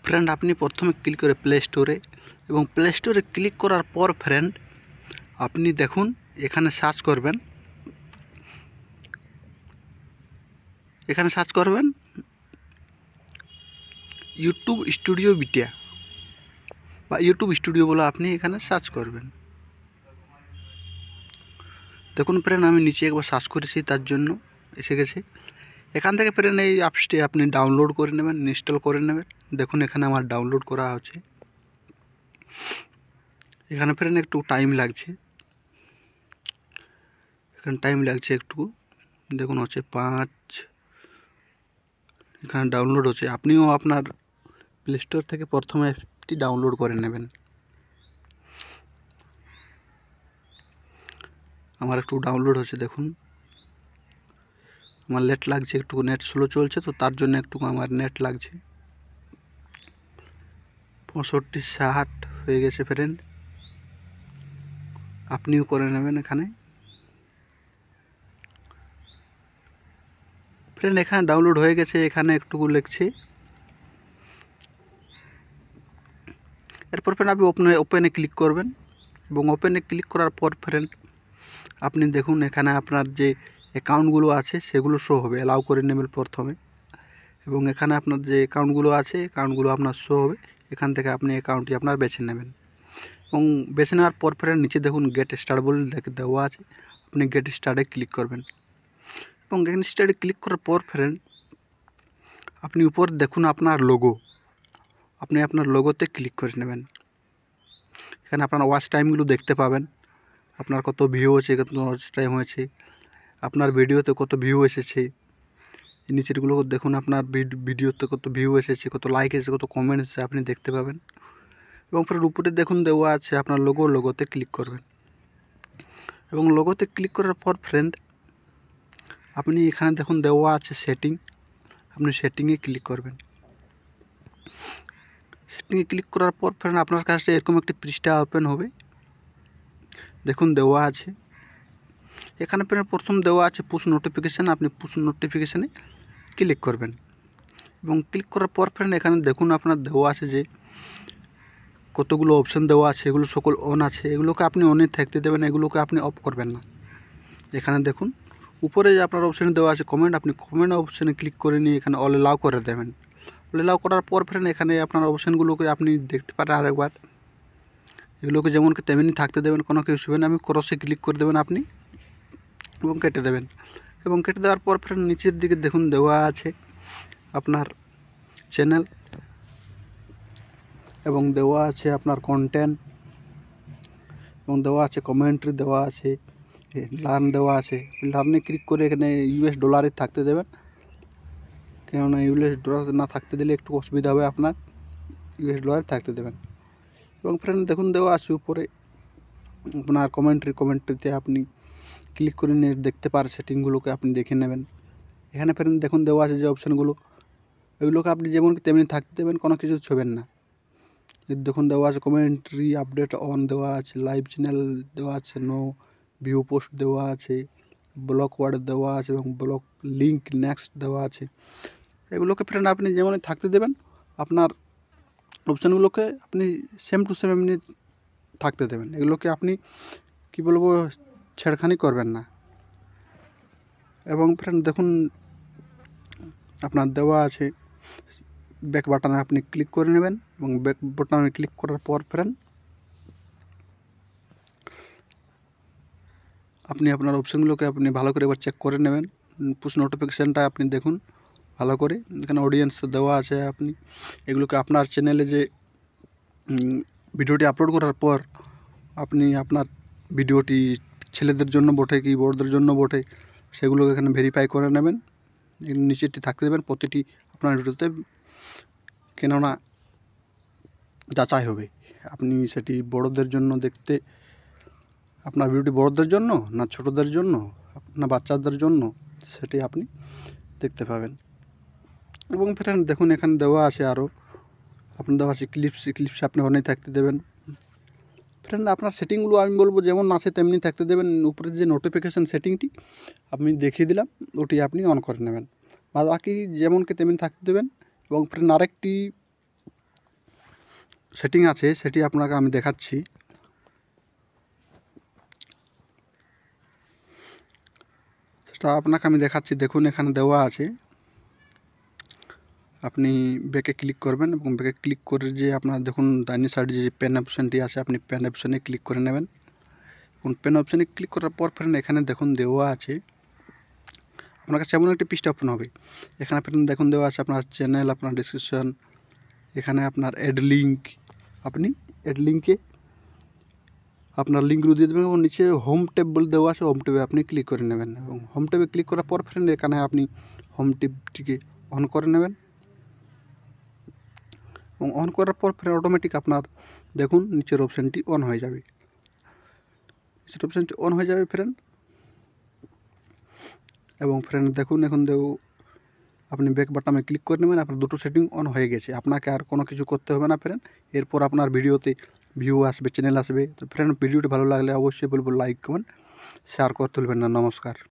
Friend আপনি প্রথমে click করে প্লে স্টোরে এবং প্লে স্টোরে ক্লিক করার পর ফ্রেন্ড আপনি দেখুন এখানে সার্চ করবেন ইউটিউব স্টুডিও বিটিয়া বা ইউটিউব স্টুডিও বলে আপনি এখানে সার্চ করবেন। দেখুন ফ্রেন্ড আমি নিচে একবার সার্চ করেছি তার জন্য এসে গেছে। এখান থেকে ফ্রেন্ড এই অ্যাপসটি আপনি ডাউনলোড করে নেবেন, ইনস্টল করে নেবেন। দেখুন এখানে আমার ডাউনলোড করা আছে। এখানে ফ্রেন্ড একটু টাইম লাগছে, একটু দেখুন হচ্ছে 5 এখানে ডাউনলোড হচ্ছে। আপনিও আপনার প্লে স্টোর থেকে প্রথমে অ্যাপটি ডাউনলোড করে নেবেন। আমার একটু ডাউনলোড হচ্ছে, দেখুন আমার লেট লাগছে, একটু নেট স্লো চলছে তো তার জন্য একটু আমার নেট লাগছে। 65-60 হয়ে গেছে ফ্রেন্ড, আপনিও করে নেবেন। এখানে ফ্রেন্ড এখানে ডাউনলোড হয়ে গেছে। এখানে একটু লিখছে, এরপর ফ্রেন্ড আপনি ওপেনে ক্লিক করবেন এবং ওপেনে ক্লিক করার পর ফ্রেন্ড আপনি দেখুন এখানে আপনার যে অ্যাকাউন্টগুলো আছে সেগুলো শো হবে। অ্যালাউ করে নেবেন প্রথমে এবং এখানে আপনার যে অ্যাকাউন্টগুলো আছে অ্যাকাউন্টগুলো আপনার শো হবে। এখান থেকে আপনি অ্যাকাউন্টটি আপনার বেছে নেবেন এবং বেছে নেওয়ার পর ফ্রেন্ড নিচে দেখুন গেট স্টার্ট বলে দেওয়া আছে, আপনি গেট স্টার্টে ক্লিক করবেন এবং গেট স্টার্টে ক্লিক করার পর ফ্রেন্ড আপনি উপর দেখুন আপনার লোগো, আপনি আপনার লোগোতে ক্লিক করে নেবেন। এখানে আপনার ওয়াচ টাইমগুলো দেখতে পাবেন, আপনার কত ভিউ হয়েছে, কত ওয়াচ টাইম হয়েছে, আপনার ভিডিওতে কত ভিউ এসেছে। এই নিচেরগুলো দেখুন আপনার ভিডিওতে কত ভিউ এসেছে, কত লাইক এসেছে, কত কমেন্ট এসেছে আপনি দেখতে পাবেন। এবং ফের উপরে দেখুন দেওয়া আছে আপনার লোগোতে ক্লিক করবেন এবং লোগোতে ক্লিক করার পর ফ্রেন্ড আপনি এখানে দেখুন দেওয়া আছে সেটিং, আপনি সেটিংয়ে ক্লিক করবেন। সেটিংয়ে ক্লিক করার পর ফ্রেন্ড আপনার কাছে এরকম একটি পৃষ্ঠা ওপেন হবে। দেখুন দেওয়া আছে এখানে ফ্রেন্ড প্রথম দেওয়া আছে পুশ নোটিফিকেশান, আপনি পুশ নোটিফিকেশানে ক্লিক করবেন এবং ক্লিক করার পর ফ্রেন্ড এখানে দেখুন আপনার দেওয়া আছে যে কতগুলো অপশান দেওয়া আছে, এগুলো সকল অন আছে। এগুলোকে আপনি অনে থাকতে দেবেন, এগুলোকে আপনি অফ করবেন না। এখানে দেখুন উপরে যে আপনার অপশানে দেওয়া আছে কমেন্ট, আপনি কমেন্ট অপশানে ক্লিক করে নিয়ে এখানে অল অ্যালাউ করে দেবেন। অল অ্যালাউ করার পর ফ্রেন্ড এখানে আপনার অপশানগুলোকে আপনি দেখতে পারেন আরেকবার। এগুলোকে যেমন তেমনি থাকতে দেবেন, কোনো কিছু হবে না। আমি ক্রসে ক্লিক করে দেবেন আপনি এবং কেটে দেবেন এবং কেটে দেওয়ার পর ফ্রেন্ড নিচের দিকে দেখুন দেওয়া আছে আপনার চ্যানেল এবং দেওয়া আছে আপনার কন্টেন্ট এবং দেওয়া আছে কমেন্ট্রি, দেওয়া আছে লার্ন, দেওয়া আছে। লার্নে ক্লিক করে এখানে ইউএস ডলারে থাকতে দেবেন, কেননা ইউএস ডলার না থাকতে দিলে একটু অসুবিধা হবে, আপনার ইউএস ডলারে থাকতে দেবেন। এবং ফ্রেন্ড দেখুন দেওয়া আছে উপরে আপনার কমেন্ট্রিতে আপনি ক্লিক করে নিয়ে দেখতে পারেন, সেটিংগুলোকে আপনি দেখে নেবেন। এখানে ফ্রেন্ড দেখুন দেওয়া আছে যে অপশানগুলো, এগুলোকে আপনি যেমন তেমনি থাকতে দেবেন, কোনো কিছু ছবেন না। দেখুন দেওয়া আছে কমেন্ট্রি আপডেট অন দেওয়া আছে, লাইভ চ্যানেল দেওয়া আছে, নো ভিউ পোস্ট দেওয়া আছে, ব্লক ওয়ার্ড দেওয়া আছে এবং ব্লক লিঙ্ক নেক্সট দেওয়া আছে। এগুলোকে ফ্রেন্ড আপনি যেমন থাকতে দেবেন, আপনার অপশানগুলোকে আপনি সেম টু সেম এমনি থাকতে দেবেন। এগুলোকে আপনি কি বলবো ছেড়খানি করবেন না। এবং ফ্রেন্ড দেখুন আপনার দেওয়া আছে ব্যাক বাটনে আপনি ক্লিক করে নেবেন এবং ব্যাক বাটনে ক্লিক করার পর ফ্রেন্ড আপনি আপনার অপশানগুলোকে আপনি ভালো করে এবার চেক করে নেবেন। পুশ নোটিফিকেশানটা আপনি দেখুন ভালো করে, এখানে অডিয়েন্স দেওয়া আছে। আপনি এগুলোকে আপনার চ্যানেলে যে ভিডিওটি আপলোড করার পর আপনি আপনার ভিডিওটি ছেলেদের জন্য বটে কি বড়দের জন্য বটে সেগুলোকে এখানে ভেরিফাই করে নেবেন। নিচেটি থাকতে দেবেন প্রতিটি আপনার ভিডিওতে, কেননা যাচাই হবে আপনি সেটি বড়দের জন্য দেখতে, আপনার ভিডিওটি বড়দের জন্য না ছোটদের জন্য না বাচ্চাদের জন্য সেটি আপনি দেখতে পাবেন। এবং ফ্রেন্ড দেখুন এখানে দেওয়া আছে আরও আপনার দেওয়া আছে ক্লিপস আপনি অনেক থাকতে দেবেন। ফ্রেন্ড আপনার সেটিংগুলো আমি বলবো যেমন আছে তেমনি থাকতে দেবেন। উপরে যে নোটিফিকেশান সেটিংটি আপনি দেখিয়ে দিলাম ওটি আপনি অন করে নেবেন, বাকি যেমনকে তেমনি থাকতে দেবেন। এবং ফ্রেন্ড আরেকটি সেটিং আছে সেটি আপনাকে আমি দেখাচ্ছি। সেটা আপনাকে আমি দেখাচ্ছি। দেখুন এখানে দেওয়া আছে, আপনি ব্যাকে ক্লিক করবেন এবং ব্যাকে ক্লিক করে যে আপনার দেখুন ডাইনি সাইডে যে পেন অপশানটি আছে, আপনি পেন অপশানে ক্লিক করে নেবেন এবং পেন অপশানে ক্লিক করার পর ফ্রেন্ড এখানে দেখুন দেওয়া আছে, আপনার কাছে এমন একটি পৃষ্ঠা ওপেন হবে। এখানে ফ্রেন্ড দেখুন দেওয়া আছে আপনার চ্যানেল, আপনার ডিসক্রিপশন, এখানে আপনার অ্যাড লিঙ্ক, আপনি অ্যাড লিঙ্কে আপনার লিঙ্কগুলো দিয়ে দেবেন এবং নিচে হোম ট্যাব বলে দেওয়া আছে, হোম ট্যাবে আপনি ক্লিক করে নেবেন এবং হোম ট্যাবে ক্লিক করার পর ফ্রেন্ড এখানে আপনি হোম ট্যাবটিকে অন করে নেবেন এবং অন করার পর ফ্রেন্ড অটোমেটিক আপনার দেখুন নিচের অপশানটি অন হয়ে যাবে, নিচের অপশানটি অন হয়ে যাবে ফ্রেন্ড। এবং ফ্রেন্ড দেখুন এখন আপনি ব্যাক বাটনে ক্লিক করে নেবেন, আপনার দুটো সেটিং অন হয়ে গেছে, আপনাকে আর কোনো কিছু করতে হবে না ফ্রেন্ড। এরপর আপনার ভিডিওতে ভিউ আসবে, চ্যানেল আসবে। তো ফ্রেন্ড ভিডিওটি ভালো লাগলে অবশ্যই বলবো লাইক কমেন্ট শেয়ার করতে ভুলবেন না। নমস্কার।